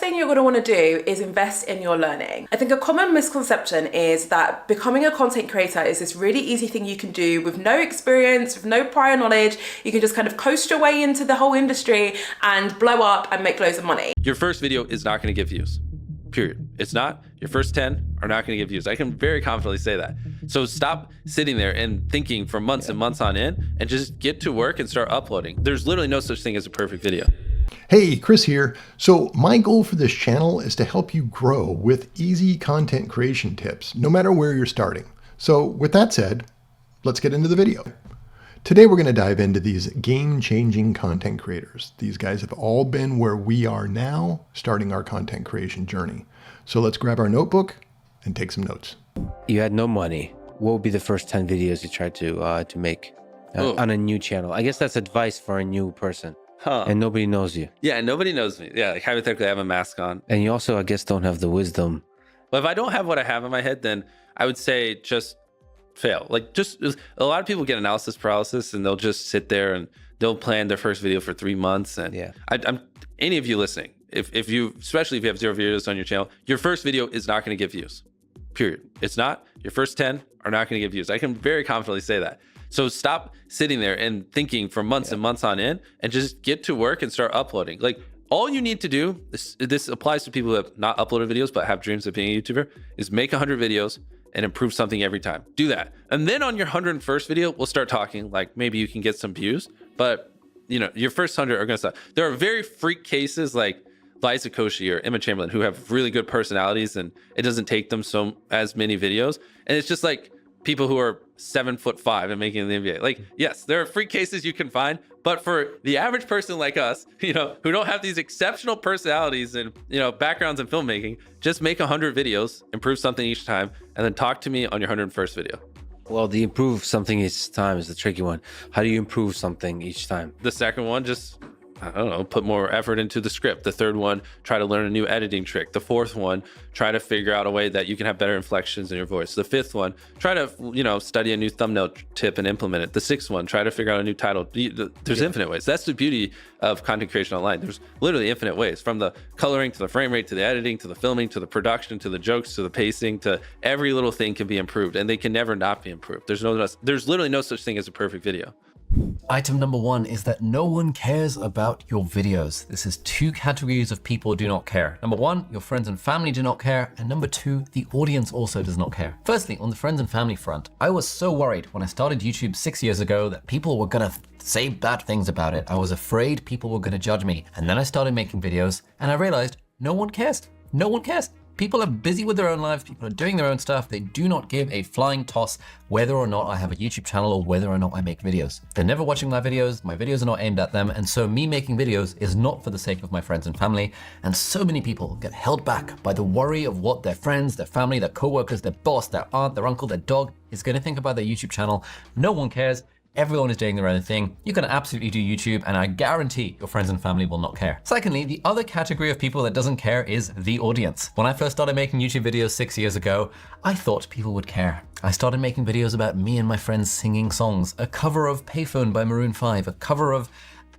thing you're going to want to do is invest in your learning. I think a common misconception is that becoming a content creator is this really easy thing you can do with no experience, with no prior knowledge. You can just kind of coast your way into the whole industry and blow up and make loads of money. Your first video is not going to get views, period. It's not. Your first 10 are not going to get views. I can very confidently say that. So stop sitting there and thinking for months and months on end and just get to work and start uploading. There's literally no such thing as a perfect video. Hey, Chris here. So my goal for this channel is to help you grow with easy content creation tips, no matter where you're starting. So with that said, let's get into the video. Today we're going to dive into these game-changing content creators. These guys have all been where we are now, starting our content creation journey. So let's grab our notebook and take some notes. You had no money. What would be the first 10 videos you tried to make on a new channel? I guess that's advice for a new person. And nobody knows you. Yeah, nobody knows me. Yeah, like hypothetically, I have a mask on. And you also, I guess, don't have the wisdom. But if I don't have what I have in my head, then I would say just fail. Like, just a lot of people get analysis paralysis, and they'll just sit there and they'll plan their first video for 3 months. And yeah, I'm any of you listening, if you, especially if you have 0 videos on your channel, your first video is not going to get views. Period. It's not. Your first 10 are not going to get views. I can very confidently say that. So stop sitting there and thinking for months and months on end and just get to work and start uploading. Like, all you need to do, this applies to people who have not uploaded videos but have dreams of being a YouTuber, is make 100 videos and improve something every time. Do that. And then on your 101st video, we'll start talking, like maybe you can get some views, but you know, your first 100 are going to suck. There are very freak cases like Liza Koshy or Emma Chamberlain who have really good personalities and it doesn't take them as many videos. And it's just like people who are 7'5" and making the NBA. Like, yes, there are freak cases you can find, but for the average person like us, you know, who don't have these exceptional personalities and, you know, backgrounds in filmmaking, just make 100 videos, improve something each time, and then talk to me on your 101st video. Well, the improve something each time is the tricky one. How do you improve something each time? The second one, just, I don't know, put more effort into the script. The third one, try to learn a new editing trick. The fourth one, try to figure out a way that you can have better inflections in your voice. The fifth one, try to, you know, study a new thumbnail tip and implement it. The sixth one, try to figure out a new title. There's infinite ways. That's the beauty of content creation online. There's literally infinite ways, from the coloring to the frame rate, to the editing, to the filming, to the production, to the jokes, to the pacing, to every little thing can be improved, and they can never not be improved. There's literally no such thing as a perfect video. Item number 1 is that no one cares about your videos. This is 2 categories of people who do not care. Number 1, your friends and family do not care. And number 2, the audience also does not care. Firstly, on the friends and family front, I was so worried when I started YouTube 6 years ago that people were gonna say bad things about it. I was afraid people were gonna judge me. And then I started making videos and I realized no one cares. No one cares. People are busy with their own lives, people are doing their own stuff. They do not give a flying toss whether or not I have a YouTube channel or whether or not I make videos. They're never watching my videos are not aimed at them, and so me making videos is not for the sake of my friends and family. And so many people get held back by the worry of what their friends, their family, their co-workers, their boss, their aunt, their uncle, their dog is gonna think about their YouTube channel. No one cares. Everyone is doing their own thing. You can absolutely do YouTube, and I guarantee your friends and family will not care. Secondly, the other category of people that doesn't care is the audience. When I first started making YouTube videos 6 years ago, I thought people would care. I started making videos about me and my friends singing songs, a cover of Payphone by Maroon 5, a cover of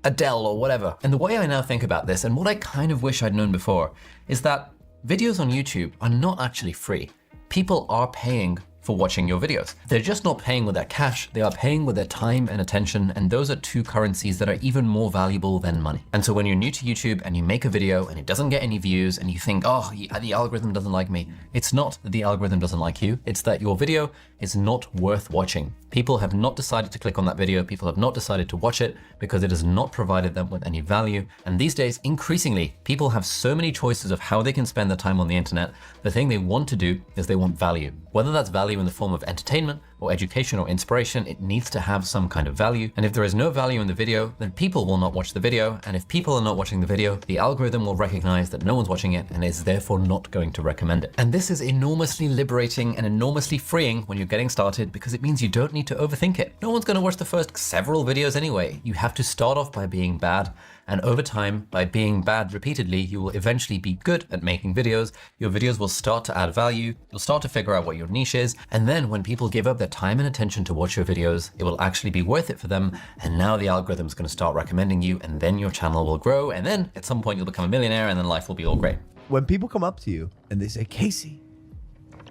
Adele or whatever. And the way I now think about this, and what I kind of wish I'd known before, is that videos on YouTube are not actually free. People are paying for watching your videos. They're just not paying with their cash, they are paying with their time and attention, and those are 2 currencies that are even more valuable than money. And so when you're new to YouTube and you make a video and it doesn't get any views and you think, oh, the algorithm doesn't like me, it's not that the algorithm doesn't like you, it's that your video is not worth watching. People have not decided to click on that video, people have not decided to watch it because it has not provided them with any value. And these days, increasingly, people have so many choices of how they can spend their time on the internet. The thing they want to do is they want value. Whether that's value in the form of entertainment or education or inspiration, it needs to have some kind of value. And if there is no value in the video, then people will not watch the video. And if people are not watching the video, the algorithm will recognize that no one's watching it and is therefore not going to recommend it. And this is enormously liberating and enormously freeing when you're getting started, because it means you don't need to overthink it. No one's going to watch the first several videos anyway. You have to start off by being bad. And over time, by being bad repeatedly, you will eventually be good at making videos. Your videos will start to add value. You'll start to figure out what your niche is. And then when people give up their time and attention to watch your videos, it will actually be worth it for them. And now the algorithm is going to start recommending you, and then your channel will grow. And then at some point you'll become a millionaire, and then life will be all great. when people come up to you and they say, Casey,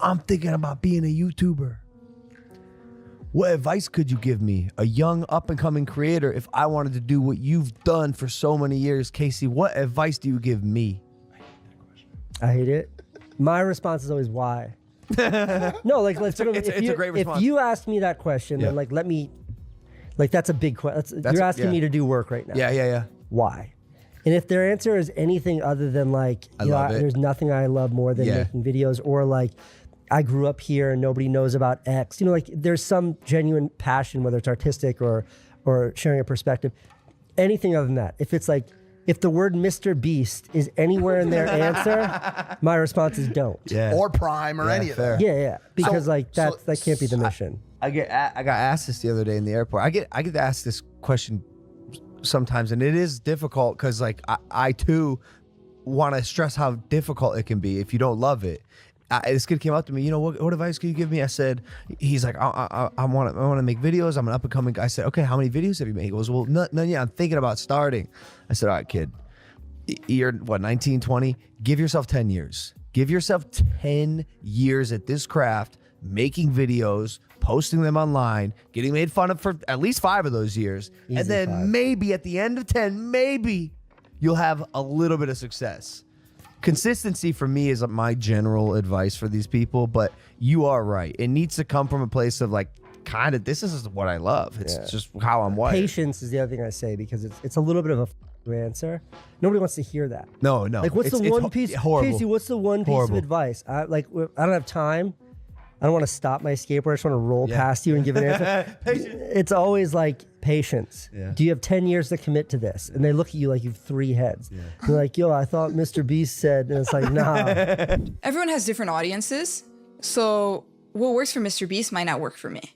I'm thinking about being a YouTuber. What advice could you give me, a young up-and-coming creator, if I wanted to do what you've done for so many years? Casey, what advice do you give me? I hate it. My response is always why. No, like let's it's a great response. If you ask me that question, then like let me, like that's a big question. You're asking me to do work right now. Yeah. Why? And if their answer is anything other than like, there's nothing I love more than making videos, or like, I grew up here and nobody knows about X, like there's some genuine passion, whether it's artistic or sharing a perspective, anything other than that. If it's like, if the word Mr. Beast is anywhere in their answer, my response is don't. Yeah. Or Prime or any of that. Yeah. Because that can't be the mission. I got asked this the other day in the airport. I get asked this question sometimes, and it is difficult because like I too want to stress how difficult it can be if you don't love it. This kid came up to me, what advice can you give me? I said, he's like, I want to make videos. I'm an up and coming guy. I said, okay, how many videos have you made? He goes, well, none yet. I'm thinking about starting. I said, all right, kid, you're 19, 20? Give yourself 10 years. Give yourself 10 years at this craft, making videos, posting them online, getting made fun of for at least 5 of those years. Easy and then 5. maybe at the end of 10, maybe you'll have a little bit of success. Consistency for me is my general advice for these people, but you are right. It needs to come from a place of like, kind of, this is what I love. It's just how I'm wired. Patience is the other thing I say, because it's a little bit of a answer. Nobody wants to hear that. No. Like, what's the one piece? Horrible. Casey, what's the one piece of advice? I don't have time. I don't want to stop my skateboard. I just want to roll past you and give an answer. It's always like patience. Yeah. Do you have 10 years to commit to this? And they look at you like you have 3 heads. Yeah. They're like, yo, I thought Mr. Beast said, and it's like, nah. Everyone has different audiences. So what works for Mr. Beast might not work for me,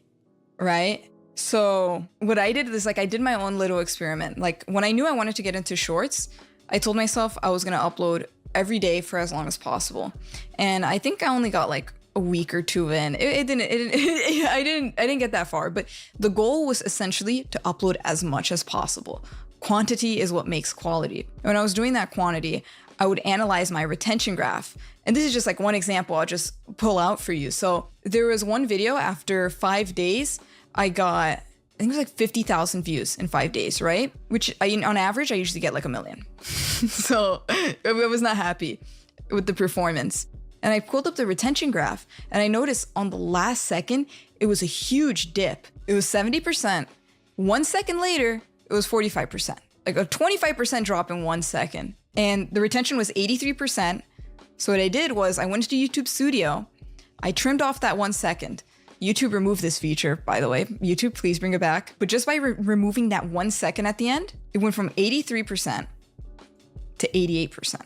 right? So what I did is like, I did my own little experiment. Like when I knew I wanted to get into shorts, I told myself I was going to upload every day for as long as possible. And I think I only got like a week or 2 in. I didn't get that far, but the goal was essentially to upload as much as possible. Quantity is what makes quality. When I was doing that quantity, I would analyze my retention graph. And this is just like one example I'll just pull out for you. So there was one video after 5 days, I got, I think it was like 50,000 views in 5 days, right? Which on average, I usually get like 1 million. So I was not happy with the performance. And I pulled up the retention graph and I noticed on the last second, it was a huge dip. It was 70%. 1 second later, it was 45%, like a 25% drop in 1 second. And the retention was 83%. So what I did was I went to YouTube Studio. I trimmed off that 1 second. YouTube removed this feature, by the way. YouTube, please bring it back. But just by removing that 1 second at the end, it went from 83% to 88%.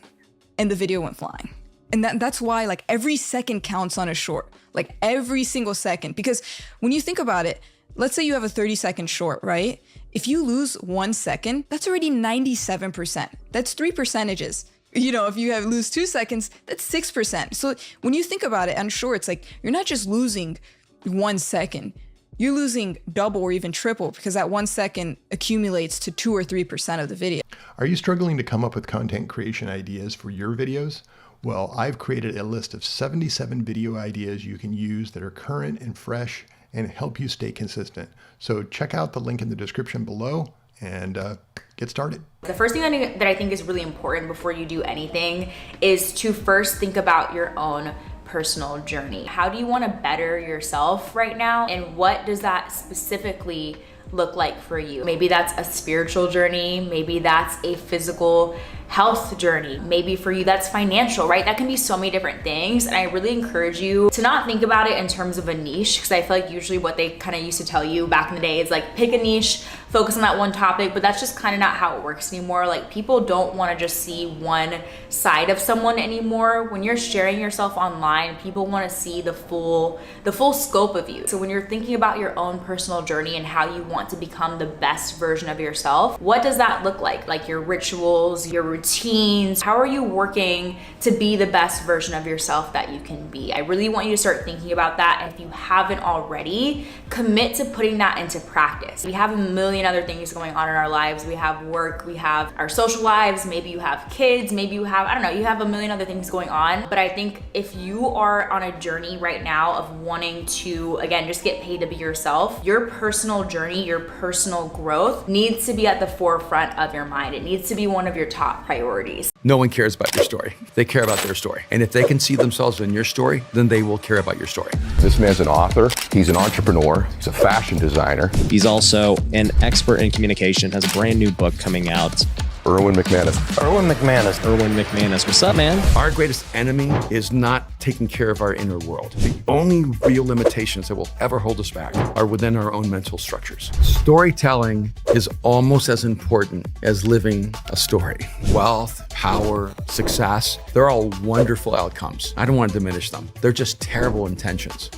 And the video went flying. And that's why like every second counts on a short, like every single second. Because when you think about it, let's say you have a 30-second short, right? If you lose 1 second, that's already 97%. That's 3 percentages. If you lose 2 seconds, that's 6%. So when you think about it on shorts, like you're not just losing 1 second, you're losing double or even triple, because that 1 second accumulates to 2 or 3% of the video. Are you struggling to come up with content creation ideas for your videos? Well, I've created a list of 77 video ideas you can use that are current and fresh and help you stay consistent. So check out the link in the description below and get started. The first thing that I think is really important before you do anything is to first think about your own personal journey. How do you want to better yourself right now? And what does that specifically look like for you? Maybe that's a spiritual journey. Maybe that's a physical health journey. Maybe for you that's financial, right? That can be so many different things. And I really encourage you to not think about it in terms of a niche, because I feel like usually what they kind of used to tell you back in the day is like, pick a niche, focus on that one topic, but that's just kind of not how it works anymore. Like people don't want to just see one side of someone anymore. When you're sharing yourself online, people want to see the full scope of you. So when you're thinking about your own personal journey and how you want to become the best version of yourself, what does that look like? Like your rituals, your routines? How are you working to be the best version of yourself that you can be? I really want you to start thinking about that. And if you haven't already, commit to putting that into practice. We have a million other things going on in our lives. We have work, we have our social lives, maybe you have kids, maybe you have, I don't know, you have a million other things going on. But I think if you are on a journey right now of wanting to, again, just get paid to be yourself, your personal journey, your personal growth needs to be at the forefront of your mind. It needs to be one of your top priorities. No one cares about your story. They care about their story. And if they can see themselves in your story, then they will care about your story. This man's an author. He's an entrepreneur. He's a fashion designer. He's also an expert in communication, has a brand new book coming out. Erwin McManus. Erwin McManus. What's up, man? Our greatest enemy is not taking care of our inner world. The only real limitations that will ever hold us back are within our own mental structures. Storytelling is almost as important as living a story. Wealth, power, success, they're all wonderful outcomes. I don't want to diminish them. They're just terrible intentions.